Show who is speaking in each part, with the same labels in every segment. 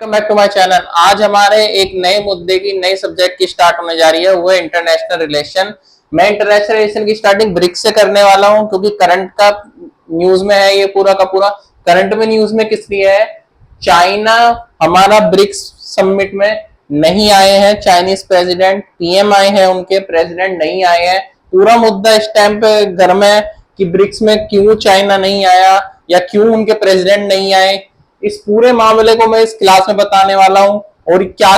Speaker 1: Welcome back to my channel. आज हमारे एक नए मुद्दे की नई सब्जेक्ट की स्टार्ट होने जा रही है, वो है इंटरनेशनल रिलेशन। मैं इंटरनेशनल रिलेशन की स्टार्टिंग ब्रिक्स से करने वाला हूं क्योंकि करंट का न्यूज में है ये पूरा का पूरा। करंट में न्यूज में किस लिए है? चाइना हमारा ब्रिक्स समिट में नहीं आए हैं, चाइनीज प्रेसिडेंट, पीएम आए हैं, उनके प्रेसिडेंट नहीं आए हैं। पूरा मुद्दा इस टाइम पे गर्म है कि ब्रिक्स में क्यों चाइना नहीं आया या क्यों उनके प्रेसिडेंट नहीं आए। इस पूरे मामले को मैं इस क्लास में बताने वाला हूं और क्या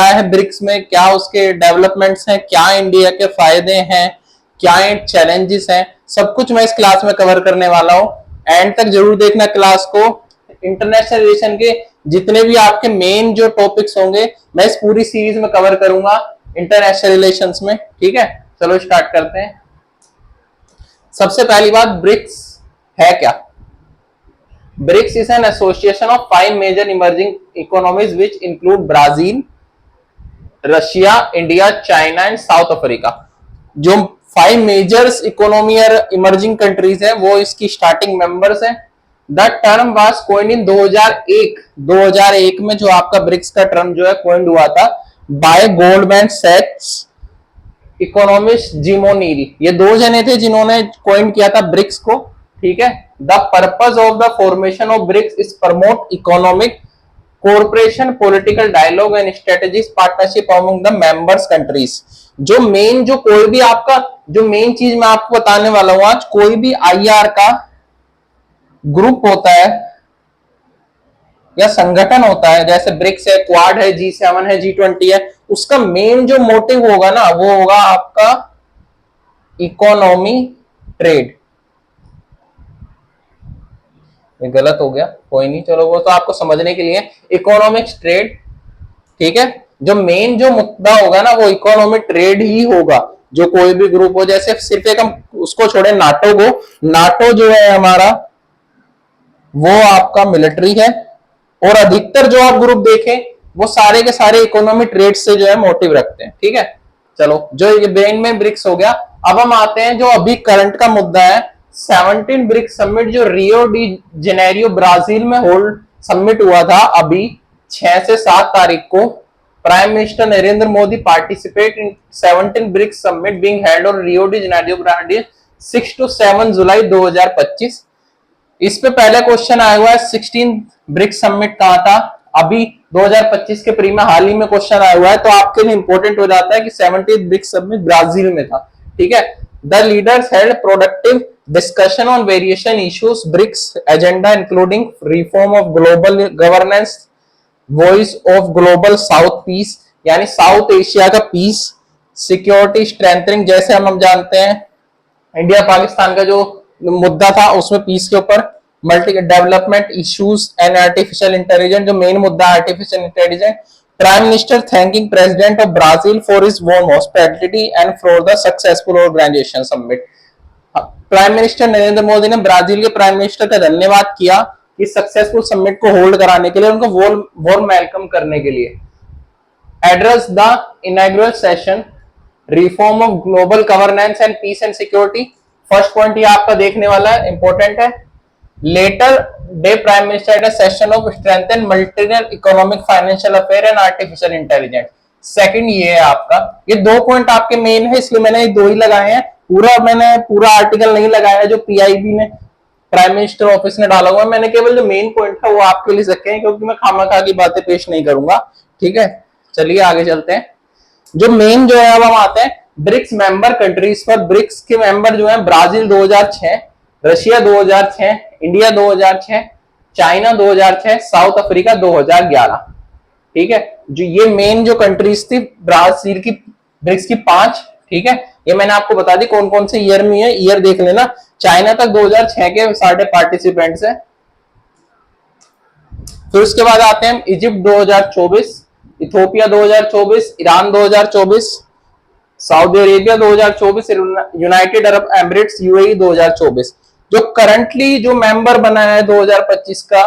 Speaker 1: है ब्रिक्स में, क्या उसके डेवलपमेंट्स हैं, क्या इंडिया के फायदे हैं, क्या चैलेंजेस हैं, सब कुछ मैं इस क्लास में कवर करने वाला हूं। एंड तक जरूर देखना क्लास को। इंटरनेशनल रिलेशन के जितने भी आपके मेन जो टॉपिक्स होंगे मैं इस पूरी सीरीज में कवर करूंगा इंटरनेशनल रिलेशंस में। ठीक है, चलो स्टार्ट करते हैं। सबसे पहली बात, ब्रिक्स है क्या? BRICS is an association of 5 major emerging economies which include Brazil, Russia, India, China and South Africa। जो 5 मेजर्स इकोनॉमी और इमर्जिंग कंट्रीज हैं वो इसकी स्टार्टिंग मेंबर्स हैं। द टर्म वाज कोइंड इन 2001 में जो आपका ब्रिक्स का टर्म जो है कोइंड हुआ था बाय गोल्डमैन सैक्स, इकोनॉमिस्ट जिम ओ'नील। ये दो जने थे जिन्होंने कोइंड किया था ब्रिक्स को। ठीक है, the purpose of the formation of BRICS is promote economic cooperation, political dialogue and strategic partnership among the member countries. जो कोई भी आपका जो मेन चीज मैं आपको बताने वाला हूं आज, कोई भी आईआर का ग्रुप होता है या संगठन होता है, जैसे ब्रिक्स है, क्वाड है, G7 है, G20 है, उसका मेन जो मोटिव होगा ना वो होगा आपका इकोनॉमी ट्रेड। ये गलत हो गया, कोई नहीं, चलो वो तो आपको समझने के लिए इकोनॉमिक्स ट्रेड। ठीक है, जो मेन जो मुद्दा होगा ना वो इकोनॉमिक ट्रेड ही होगा। जो कोई भी ग्रुप हो, जैसे सिर्फ एक हम उसको छोड़े नाटो को, नाटो जो है हमारा वो आपका मिलिट्री है और अधिकतर जो आप ग्रुप देखें वो सारे के सारे इकोनॉमिक ट्रेड से जो है मोटिव रखते हैं। ठीक है, चलो जो ये ब्रेन में ब्रिक्स हो गया। अब हम आते हैं जो अभी करंट का मुद्दा है, 17 ब्रिक्स समिट जो रियो डी जेनेरियो ब्राजील में होल्ड समिट हुआ था अभी 6 से 7 तारीख को। Prime minister Narendra Modi participate in 17 BRICS summit being held on Rio de Janeiro Brazil 6 to 7 July 2025। इस पे पहले क्वेश्चन आया हुआ है 16 ब्रिक्स समिट कहां था? अभी 2025 के प्री में हाल ही में क्वेश्चन आया हुआ है, तो आपके लिए इंपॉर्टेंट हो जाता है कि 17 ब्रिक्स समिट ब्राजील में था। ठीक है, the leaders held productive discussion on variation issues, BRICS agenda including reform of global governance, voice of global south peace यानी साउथ एशिया का पीस, सिक्योरिटी स्ट्रेंथनिंग, जैसे हम जानते हैं इंडिया पाकिस्तान का जो मुद्दा था उसमें पीस के ऊपर, multi development issues and artificial intelligence, जो मेन मुद्दा artificial intelligence. Prime minister thanking president of Brazil for his warm hospitality and for the successful organisation summit. Prime minister Narendra Modi ने ब्राजील के प्राइम मिनिस्टर का धन्यवाद किया इस सक्सेसफुल समिट को hold कराने के लिए, उनको वार्म वेलकम करने के लिए। Address the inauguration session, reform of global governance and peace and security. First point ये आपका देखने वाला है, इंपॉर्टेंट है। Later day prime minister at a session of strengthen multinational economic financial affair and artificial intelligence. Second ये है आपका, ये 2 पॉइंट आपके मेन है इसलिए मैंने ये 2 ही लगाए हैं। मैंने पूरा आर्टिकल नहीं लगाया जो पीआईबी ने प्राइम मिनिस्टर ऑफिस ने डाला हुआ, मैंने केवल जो मेन पॉइंट था वो आपके लिए रखे हैं क्योंकि मैं खामखा की बातें पेश नहीं करूंगा। ठीक है, चलिए आगे चलते हैं। जो मेन जो है अब हम आते हैं ब्रिक्स मेंबर कंट्रीज पर। ब्रिक्स के मेंबर जो है Brazil 2006, Russia 2006, India 2006, China 2006, south Africa 2011। ठीक है, जो ये मेन जो कंट्रीज थी ब्राजील की ब्रिक्स की 5। ठीक है, ये मैंने आपको बता दी कौन कौन से ईयर में है, ईयर देख लेना। चाइना तक 2006 के सारे पार्टिसिपेंट्स हैं। फिर उसके बाद आते हैं Egypt 2024, Ethiopia 2024, Iran 2024, Saudi Arabia 2024, United Arab Emirates UAE 2024। जो करंटली जो मेंबर बना है 2025 का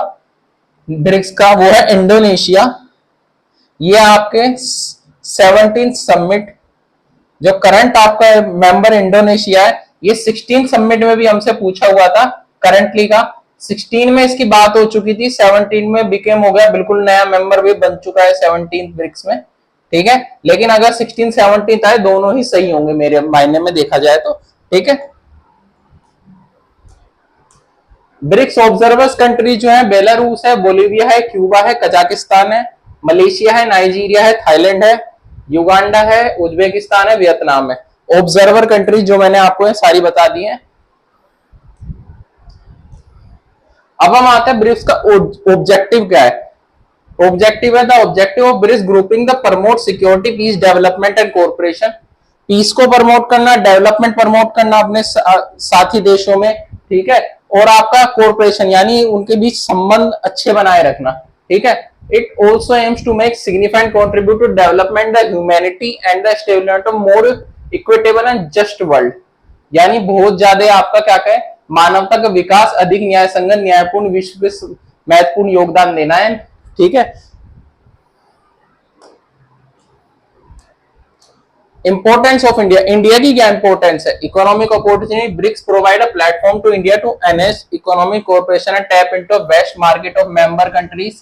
Speaker 1: ब्रिक्स का वो है इंडोनेशिया। ये आपके 17 समिट जो करंट आपका मेंबर इंडोनेशिया है, ये 16 समिट में भी हमसे पूछा हुआ था करंटली का। 16 में इसकी बात हो चुकी थी, 17 में बिकेम हो गया, बिल्कुल नया मेंबर भी बन चुका है 17 ब्रिक्स में, ठीक है। लेकिन अगर 16 17 आए दोनों ही सही होंगे मेरे मायने में देखा जाए तो, ठीक है। ब्रिक्स ऑब्जर्वर्स कंट्री जो है बेलारूस है, बोलीविया है, क्यूबा है, कजाकिस्तान है, मलेशिया है, नाइजीरिया है, थाईलैंड है, युगांडा है, उज्बेकिस्तान है, वियतनाम है। ऑब्जर्वर कंट्री जो मैंने आपको सारी बता दी है। अब हम आते हैं ब्रिक्स का ऑब्जेक्टिव क्या है। ऑब्जेक्टिव है the objective of BRICS grouping the promote security, peace, development and cooperation. Peace को प्रमोट करना, डेवलपमेंट प्रमोट करना अपने साथी देशों में, ठीक है। और आपका कोऑपरेशन यानी उनके बीच संबंध अच्छे बनाए रखना, ठीक है। It also aims to make significant contribute to development the humanity and the stability of more equitable and just world. यानी बहुत ज्यादा आपका क्या कहें, मानवता का विकास, अधिक न्याय संगत, न्यायपूर्ण विश्व के महत्वपूर्ण योगदान देना है, ठीक है। इंपोर्टेंस ऑफ इंडिया, इंडिया की क्या इंपोर्टेंस है। Economic opportunity, BRICS provide a platform to India to enhance economic cooperation and tap into vast market of member countries.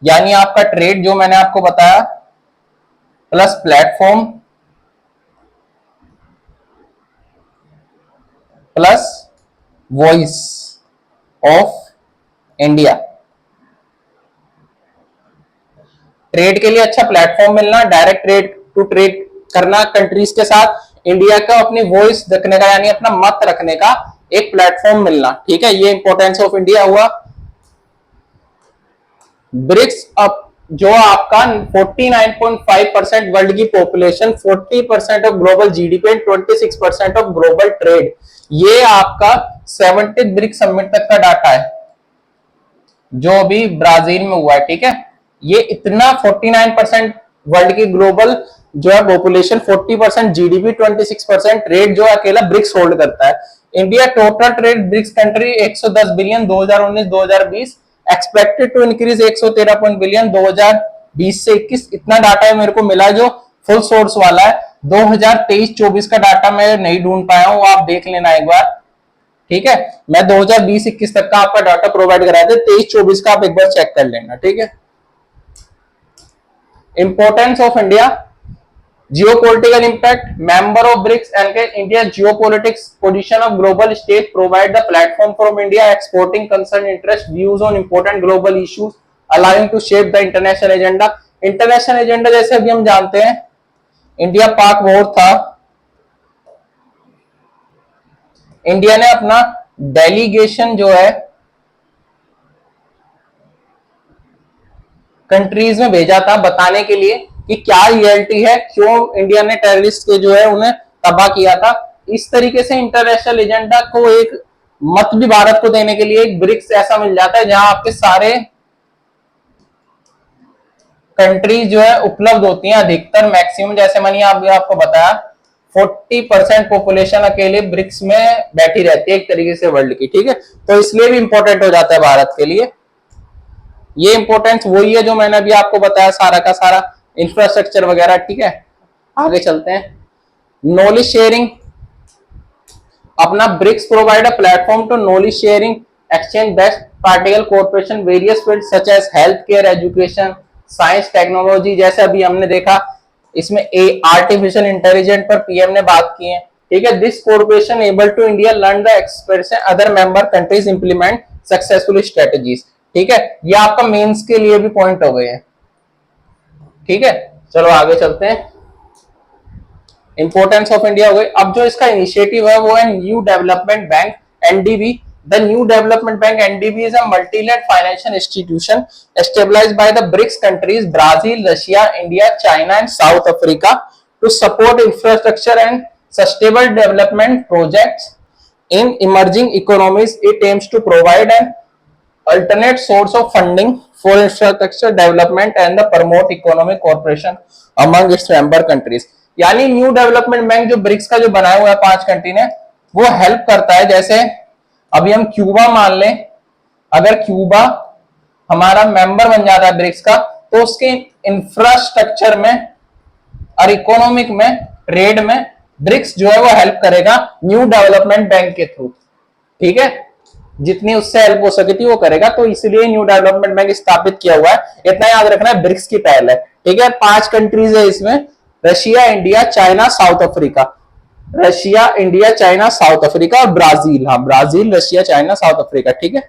Speaker 1: यानी आपका ट्रेड जो मैंने आपको बताया, plus platform, plus voice of India. Trade के लिए अच्छा प्लेटफॉर्म मिलना, डायरेक्ट ट्रेड टू ट्रेड करना कंट्रीज के साथ, इंडिया का अपनी वॉइस रखने का यानी अपना मत रखने का एक प्लेटफॉर्म मिलना, ठीक है। ये इंपोर्टेंस ऑफ इंडिया हुआ। ब्रिक्स अप जो आपका 49.5% वर्ल्ड की population, 40% of global GDP and 26% of global trade, ये आपका 70 ब्रिक्स समिट तक का डाटा है जो अभी ब्राजील में हुआ है, ठीक है। ये इतना 49% वर्ल्ड की ग्लोबल जो है पॉपुलेशन, 40% जीडीपी, 26% ट्रेड जो अकेला ब्रिक्स होल्ड करता है। India total trade BRICS country 110 billion 2019-2020, expected to increase 113 billion 2020 से 21। इतना डाटा है मेरे को मिला जो फुल सोर्स वाला है। 2023-24 का डाटा मैं नहीं ढूंढ पाया हूं, आप देख लेना एक बार, ठीक है। मैं 2020-21 तक का आपका डाटा प्रोवाइड कराया था, 23-24 का आप एक बार चेक कर लेना, ठीक है। Importance of India, geopolitical impact, member of BRICS and India's geopolitics position of global stage provide the platform from India exporting concern, interest, views on important global issues, allowing to shape the international agenda। International agenda जैसे अभी हम जानते हैं, India पाक war था, India ने अपना delegation जो है कंट्रीज में भेजा था बताने के लिए कि क्या रियलिटी है, क्यों इंडिया ने टेररिस्ट के जो है उन्हें तबाह किया था। इस तरीके से इंटरनेशनल एजेंडा को एक मत भी भारत को देने के लिए एक ब्रिक्स ऐसा मिल जाता है जहां आपके सारे कंट्रीज जो है उपलब्ध होती हैं, अधिकतर मैक्सिमम, जैसे मैंने आपको बताया 40% पॉपुलेशन अकेले ब्रिक्स में बैठी रहती है एक तरीके से वर्ल्ड की, ठीक है। तो इसलिए भी इंपॉर्टेंट हो जाता है भारत के लिए। ये इंपॉर्टेंस वही है जो मैंने अभी आपको बताया, सारा का सारा इंफ्रास्ट्रक्चर वगैरह, ठीक है। आगे चलते हैं। नॉलेज शेयरिंग, अपना BRICS provide a platform to knowledge sharing, exchange, best practical cooperation, various field such as health care, education, science, technology. जैसे अभी हमने देखा इसमें आर्टिफिशियल इंटेलिजेंस पर पीएम ने बात की है, ठीक है। This cooperation able to India learn the experience other member countries implement successful strategies, ठीक है। ये आपका मेंस के लिए भी पॉइंट हो गए हैं, ठीक है। चलो आगे चलते हैं। इंपोर्टेंस ऑफ इंडिया हो गई। अब जो इसका इनिशिएटिव है वो है new development bank, NDB. The new development bank NDB is a मल्टीलैंड financial institution established by the BRICS countries Brazil, Russia, India, China and south Africa to support infrastructure and sustainable development projects in emerging economies. It aims to provide an alternate source of funding for infrastructure development and the promote economic cooperation among its member countries। यानी new development bank जो BRICS का जो बनाया हुआ है 5 country ने, वो help करता है। जैसे अभी हम क्यूबा मान लें, अगर क्यूबा हमारा मेंबर बन जाता है ब्रिक्स का, तो उसके इंफ्रास्ट्रक्चर में और इकोनॉमिक में, ट्रेड में ब्रिक्स जो है वो हेल्प करेगा न्यू डेवलपमेंट बैंक के थ्रू, ठीक है। जितनी उससे हेल्प हो सके थी वो करेगा, तो इसलिए न्यू डेवलपमेंट बैंक स्थापित किया हुआ है। इतना याद रखना है, ब्रिक्स की पहल है, ठीक है। 5 कंट्रीज है इसमें, Russia, India, China, south Africa. Russia, India, China, south Africa और ब्राजील। हाँ, Brazil, Russia, China, south Africa, ठीक है।